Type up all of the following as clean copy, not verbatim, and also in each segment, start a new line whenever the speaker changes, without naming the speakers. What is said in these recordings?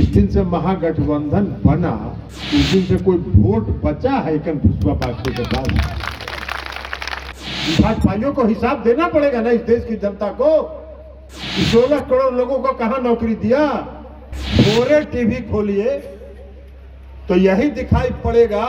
दिन से महागठबंधन बना उस दिन से कोई वोट बचा है पुष्पा पार्टी के पास? भाजपाइयों को हिसाब देना पड़ेगा ना इस देश की जनता को। 16 करोड़ लोगों को कहां नौकरी दिया? पूरे टीवी खोलिए तो यही दिखाई पड़ेगा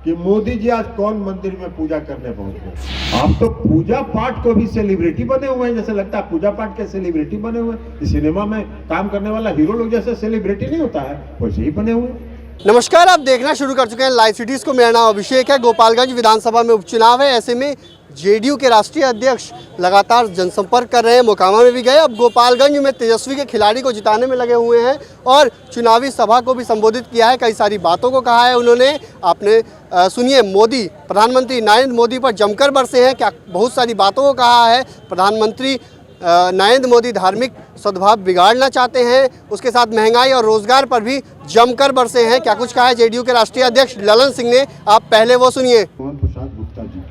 कि मोदी जी आज कौन मंदिर में पूजा करने पहुंचे। आप तो पूजा पाठ को भी सेलिब्रिटी बने हुए हैं, जैसे लगता है पूजा पाठ के सेलिब्रिटी बने हुए हैं। सिनेमा में काम करने वाला हीरो लोग जैसे सेलिब्रिटी नहीं होता है वैसे ही बने हुए हैं।
नमस्कार, आप देखना शुरू कर चुके हैं लाइव सिटीज को। मेरा नाम अभिषेक है। गोपालगंज विधानसभा में उपचुनाव है, ऐसे में जेडीयू के राष्ट्रीय अध्यक्ष लगातार जनसंपर्क कर रहे हैं। मोकामा में भी गए, अब गोपालगंज में तेजस्वी के खिलाड़ी को जिताने में लगे हुए हैं और चुनावी सभा को भी संबोधित किया है। कई सारी बातों को कहा है उन्होंने। आपने सुनिए, मोदी प्रधानमंत्री नरेंद्र मोदी पर जमकर बरसे हैं। क्या बहुत सारी बातों को कहा है। प्रधानमंत्री नरेंद्र मोदी धार्मिक सद्भाव बिगाड़ना चाहते हैं, उसके साथ महंगाई और रोजगार पर भी जमकर बरसे हैं। क्या कुछ कहा है जेडीयू के राष्ट्रीय अध्यक्ष ललन सिंह ने, आप पहले वो सुनिए।
प्रसाद गुप्ता जी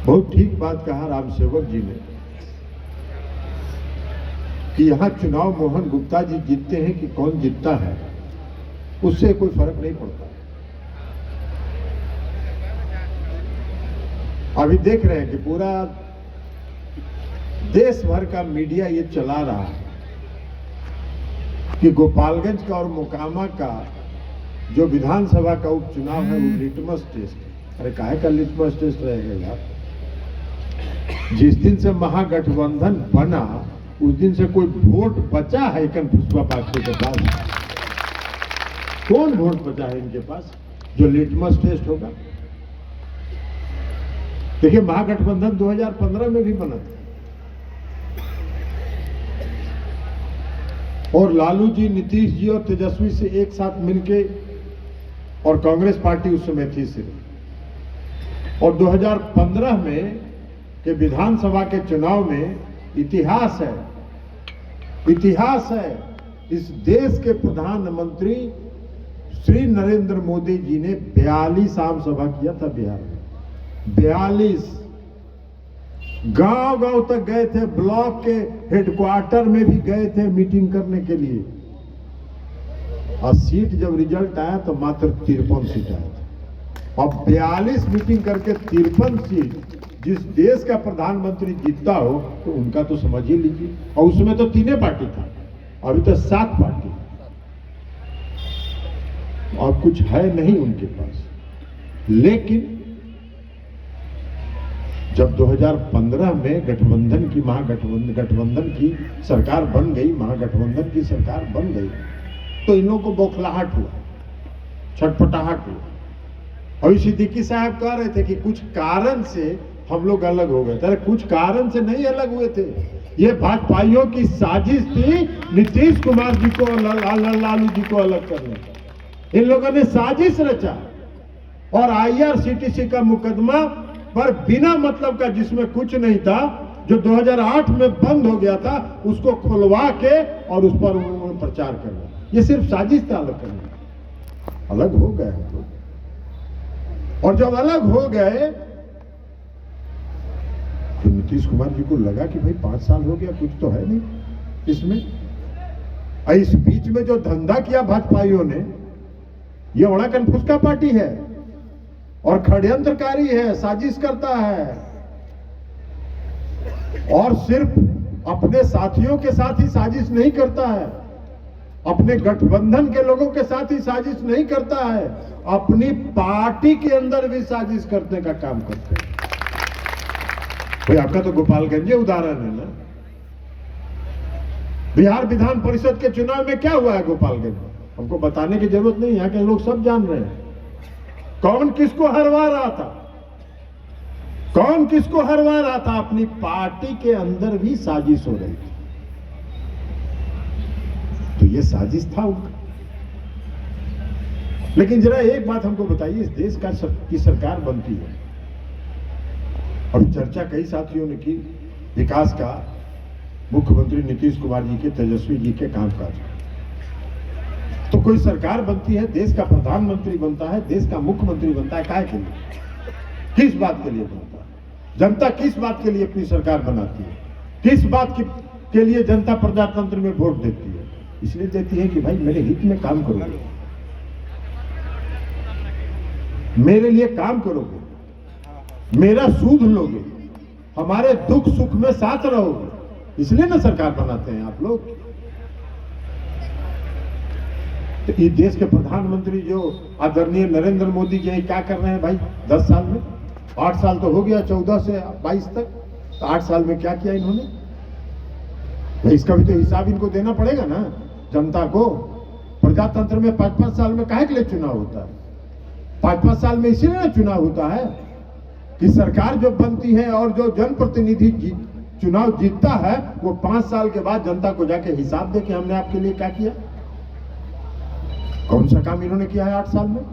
बहुत ठीक बात कहा राम सेवक जी ने कि यहाँ चुनाव मोहन गुप्ता जी जीतते हैं कि कौन जीतता है उससे कोई फर्क नहीं पड़ता। अभी देख रहे हैं कि पूरा देश भर का मीडिया ये चला रहा है कि गोपालगंज का और मोकामा का जो विधानसभा का उपचुनाव है वो लिटमस टेस्ट है। अरे काहे का लिटमस टेस्ट रहेगा यार? जिस दिन से महागठबंधन बना उस दिन से कोई वोट बचा है पुष्पा पार्टी के पास? कौन वोट बचा है इनके पास जो लिटमस टेस्ट होगा? देखिए, महागठबंधन 2015 में भी बना था और लालू जी, नीतीश जी और तेजस्वी से एक साथ मिलके, और कांग्रेस पार्टी उस समय थी सिर्फ। और 2015 में के विधानसभा के चुनाव में इतिहास है, इतिहास है। इस देश के प्रधानमंत्री श्री नरेंद्र मोदी जी ने 42 आम सभा किया था बिहार में। 42 गांव-गांव तक गए थे, ब्लॉक के हेडक्वार्टर में भी गए थे मीटिंग करने के लिए। और सीट जब रिजल्ट आया तो मात्र 53 सीट आया था। अब 42 मीटिंग करके 53 सीट जिस देश का प्रधानमंत्री जीतता हो तो उनका तो समझ ही लीजिए। और उसमें तो 3 पार्टी था, अभी तो 7 पार्टी और कुछ है नहीं उनके पास। लेकिन जब 2015 में गठबंधन की गठबंधन की सरकार बन गई, महागठबंधन की सरकार बन गई, तो इन लोगों को बौखलाहट हुआ, छटपटाहट हुआ। और सिद्दीकी साहब कह रहे थे कि कुछ कारण से हम लोग अलग हो गए थे। अरे कुछ कारण से नहीं अलग हुए थे, ये भाजपाइयों की साजिश थी नीतीश कुमार जी को लालू जी को अलग करने का। इन लोगों ने साजिश रचा और IRCTC का मुकदमा पर बिना मतलब का, जिसमें कुछ नहीं था, जो 2008 में बंद हो गया था, उसको खुलवा के और उस पर उन्होंने प्रचार करना। ये सिर्फ साजिश था अलग करने। अलग हो गए हम लोग, और जब अलग हो गए तो नीतीश कुमार जी को लगा कि भाई 5 साल हो गया, कुछ तो है नहीं इसमें। इस बीच में जो धंधा किया भाजपाइयों ने, ये बड़ा कन्फुसका पार्टी है और षड्यंत्रकारी है, साजिश करता है और सिर्फ अपने साथियों के साथ ही साजिश नहीं करता है, अपने गठबंधन के लोगों के साथ ही साजिश नहीं करता है, अपनी पार्टी के अंदर भी साजिश करने का काम करते हैं। भाई आपका तो गोपालगंज उदाहरण है ना। बिहार विधान परिषद के चुनाव में क्या हुआ है गोपालगंज में, हमको बताने की जरूरत नहीं, यहाँ के लोग सब जान रहे हैं। कौन किसको हरवा रहा था, कौन किसको हरवा रहा था? अपनी पार्टी के अंदर भी साजिश हो रही थी। तो ये साजिश था उनका। लेकिन जरा एक बात हमको बताइए, इस देश की सरकार बनती है, और चर्चा कई साथियों ने की विकास का, मुख्यमंत्री नीतीश कुमार जी के, तेजस्वी जी के कामकाज। तो कोई सरकार बनती है, देश का प्रधानमंत्री बनता है, देश का मुख्यमंत्री बनता है, काहे के लिए, किस बात के लिए बनता है? जनता किस बात के लिए अपनी सरकार बनाती है? किस बात की के लिए जनता प्रजातंत्र में वोट देती है, इसलिए देती है कि भाई मेरे हित में काम करोगे, मेरे लिए काम करोगे, मेरा सूद लोगे, हमारे दुख सुख में साथ रहोगे, इसलिए ना सरकार बनाते हैं आप लोग। तो इस देश के प्रधानमंत्री जो आदरणीय नरेंद्र मोदी जी क्या कर रहे हैं भाई 10 साल में? 8 साल तो हो गया, 14 से 22 तक, तो 8 साल में क्या किया इन्होंने? तो इसका भी तो हिसाब इनको देना पड़ेगा ना जनता को। प्रजातंत्र में 5-5 साल में काहे के लिए चुनाव होता है? 5-5 साल में इसीलिए ना चुनाव होता है कि सरकार जो बनती है और जो जनप्रतिनिधि चुनाव जीतता है वो 5 साल के बाद जनता को जाके हिसाब दे कि हमने आपके लिए क्या किया, कौन सा काम इन्होंने किया है 8 साल में,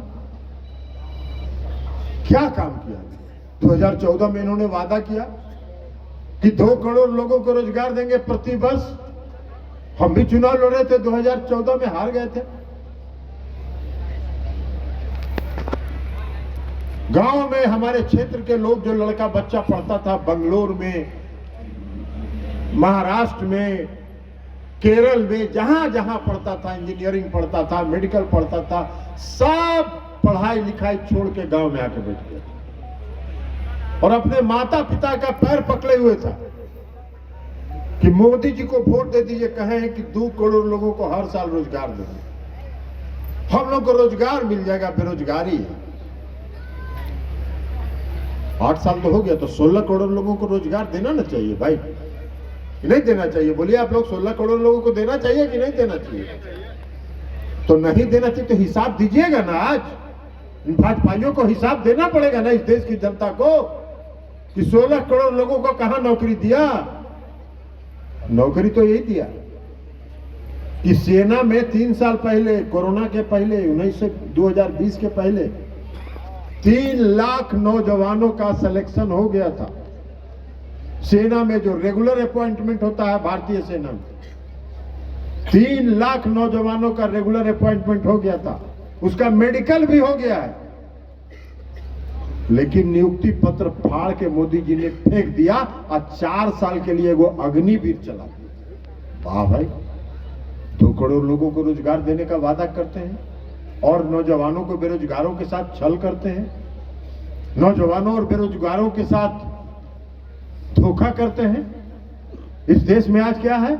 क्या काम किया। 2014 में इन्होंने वादा किया कि 2 करोड़ लोगों को रोजगार देंगे प्रति वर्ष। हम भी चुनाव लड़ रहे थे, 2014 में हार गए थे। गांव में हमारे क्षेत्र के लोग, जो लड़का बच्चा पढ़ता था बंगलोर में, महाराष्ट्र में, केरल में, जहां जहां पढ़ता था, इंजीनियरिंग पढ़ता था, मेडिकल पढ़ता था, सब पढ़ाई लिखाई छोड़ के गांव में आके बैठ गए और अपने माता पिता का पैर पकड़े हुए था कि मोदी जी को वोट दे दीजिए, कहे हैं कि 2 करोड़ लोगों को हर साल रोजगार देंगे, हम लोग को रोजगार मिल जाएगा, बेरोजगारी है। 8 साल तो हो गया, तो 16 करोड़ लोगों को रोजगार देना ना चाहिए भाई, नहीं देना चाहिए? बोलिए आप लोग, 16 करोड़ लोगों को देना चाहिए कि नहीं देना चाहिए? तो नहीं देना चाहिए तो हिसाब दीजिएगा ना। आज इन भाजपाइयों को हिसाब देना पड़ेगा ना इस देश की जनता को कि 16 करोड़ लोगों को कहां नौकरी दिया। नौकरी तो यही दिया कि सेना में 3 साल पहले, कोरोना के पहले, 2020 के पहले 3 लाख नौजवानों का सिलेक्शन हो गया था। सेना में जो रेगुलर अपॉइंटमेंट होता है भारतीय सेना में, 3 लाख नौजवानों का रेगुलर अपॉइंटमेंट हो गया था, उसका मेडिकल भी हो गया है। लेकिन नियुक्ति पत्र फाड़ के मोदी जी ने फेंक दिया और 4 साल के लिए वो अग्निवीर चला दिया। वाह भाई, 2 करोड़ लोगों को रोजगार देने का वादा करते हैं और नौजवानों को बेरोजगारों के साथ छल करते हैं, नौजवानों और बेरोजगारों के साथ धोखा करते हैं। इस देश में आज क्या है?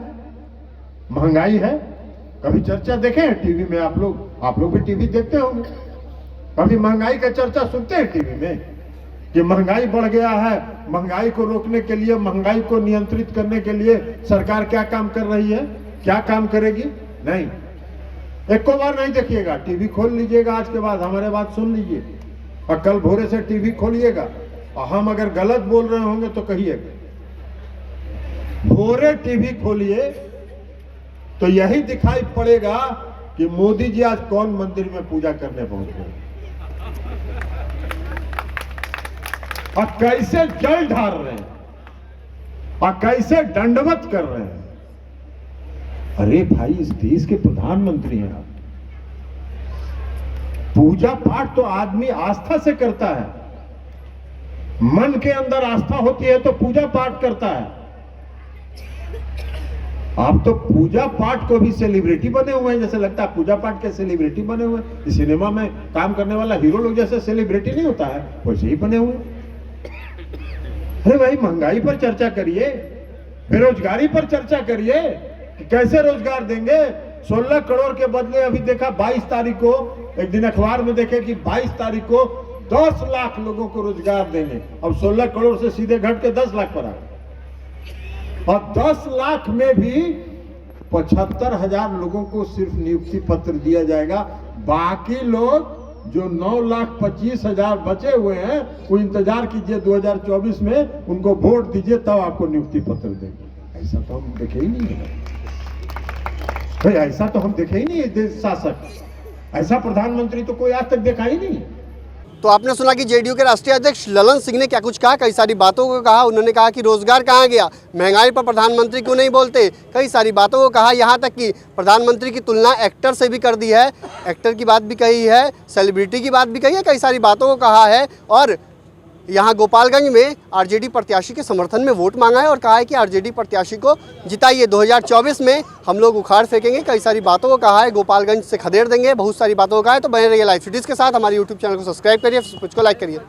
महंगाई है। कभी चर्चा देखे हैं टीवी में? आप लोग भी टीवी देखते होंगे, कभी महंगाई का चर्चा सुनते हैं टीवी में कि महंगाई बढ़ गया है, महंगाई को रोकने के लिए, महंगाई को नियंत्रित करने के लिए सरकार क्या काम कर रही है, क्या काम करेगी? नहीं, एक को बार नहीं देखिएगा। टीवी खोल लीजिएगा आज के बाद, हमारे बात सुन लीजिए, और कल भोरे से टीवी खोलिएगा और हम अगर गलत बोल रहे होंगे तो कहिएगा। भोरे टीवी खोलिए तो यही दिखाई पड़ेगा कि मोदी जी आज कौन मंदिर में पूजा करने पहुंचे और कैसे जल ढार रहे हैं और कैसे दंडवत कर रहे हैं। अरे भाई, इस देश के प्रधानमंत्री हैं आप। पूजा पाठ तो आदमी आस्था से करता है, मन के अंदर आस्था होती है तो पूजा पाठ करता है। आप तो पूजा पाठ को भी सेलिब्रिटी बने हुए हैं, जैसे लगता है पूजा पाठ के सेलिब्रिटी बने हुए हैं। सिनेमा में काम करने वाला हीरो लोग जैसे सेलिब्रिटी नहीं होता है, वैसे ही बने हुए। अरे भाई, महंगाई पर चर्चा करिए, बेरोजगारी पर चर्चा करिए कि कैसे रोजगार देंगे। 16 करोड़ के बदले अभी देखा 22 तारीख को, एक दिन अखबार में देखे कि 22 तारीख को 10 लाख लोगों को रोजगार देंगे। अब 16 करोड़ से सीधे घट के 10 लाख पर आ गए, और 10 लाख में भी 75,000 लोगों को सिर्फ नियुक्ति पत्र दिया जाएगा। बाकी लोग जो 9,25,000 बचे हुए हैं, वो इंतजार कीजिए 2024 में, उनको वोट दीजिए तब आपको नियुक्ति पत्र देंगे। ऐसा तो हम देखे ही नहीं है भाई, ऐसा तो हम देखे ही नहीं है देश शासक, ऐसा प्रधानमंत्री तो कोई आज तक देखा ही नहीं।
तो आपने सुना कि जेडीयू के राष्ट्रीय अध्यक्ष ललन सिंह ने क्या कुछ कहा, कई सारी बातों को कहा। उन्होंने कहा कि रोजगार कहाँ गया, महंगाई पर प्रधानमंत्री क्यों नहीं बोलते, कई सारी बातों को कहा। यहाँ तक कि प्रधानमंत्री की तुलना एक्टर से भी कर दी है, एक्टर की बात भी कही है, सेलिब्रिटी की बात भी कही है, कई सारी बातों को कहा है। और यहाँ गोपालगंज में आरजेडी प्रत्याशी के समर्थन में वोट मांगा है और कहा है कि आरजेडी प्रत्याशी को जिताइए। 2024 में हम लोग उखाड़ फेंकेंगे। कई सारी बातों को कहा है, गोपालगंज से खदेड़ देंगे, बहुत सारी बातों को कहा है। तो बने रहिए लाइव सिटीज़ के साथ। हमारे यूट्यूब चैनल को सब्सक्राइब करिए, फेसबुक को लाइक करिए।